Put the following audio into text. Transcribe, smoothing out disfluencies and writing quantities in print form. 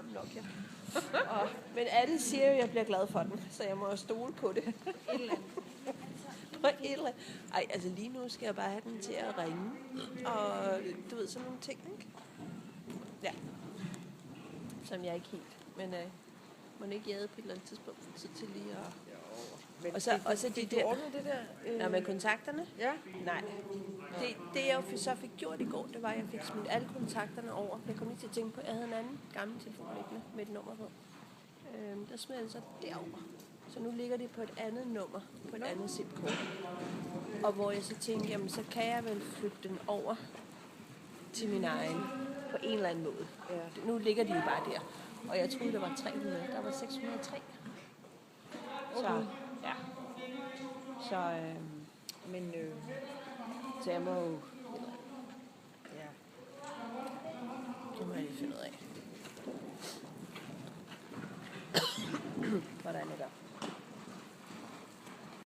gammel Nokia. Men alle siger jo, at jeg bliver glad for den, så jeg må jo stole på det. Et eller andet. Ej, altså lige nu skal jeg bare have den til at ringe. Og du ved, sådan nogle ting, ikke? Ja. Som jeg ikke helt. Men må ikke jade på et eller andet tidspunkt få tid til lige at... Men Og så de du der... ordnet det der? Nå, med kontakterne? Ja. Nej. Det jeg jo så fik gjort i går, det var, at jeg fik smidt alle kontakterne over. Jeg kom lige til at tænke på, at jeg havde en anden gammel telefon liggende med et nummer på. Der smed jeg det så derover. Så nu ligger det på et andet nummer, på et andet SIM-kort. Og hvor jeg så tænkte, jamen så kan jeg vel flytte den over til min egen på en eller anden måde. Ja. Nu ligger de jo bare der. Og jeg troede, der var 300. Der var 603. Så, ja. Så, Men så jeg må jo... ja. Det må jeg lige finde ud af. Hvordan det gør.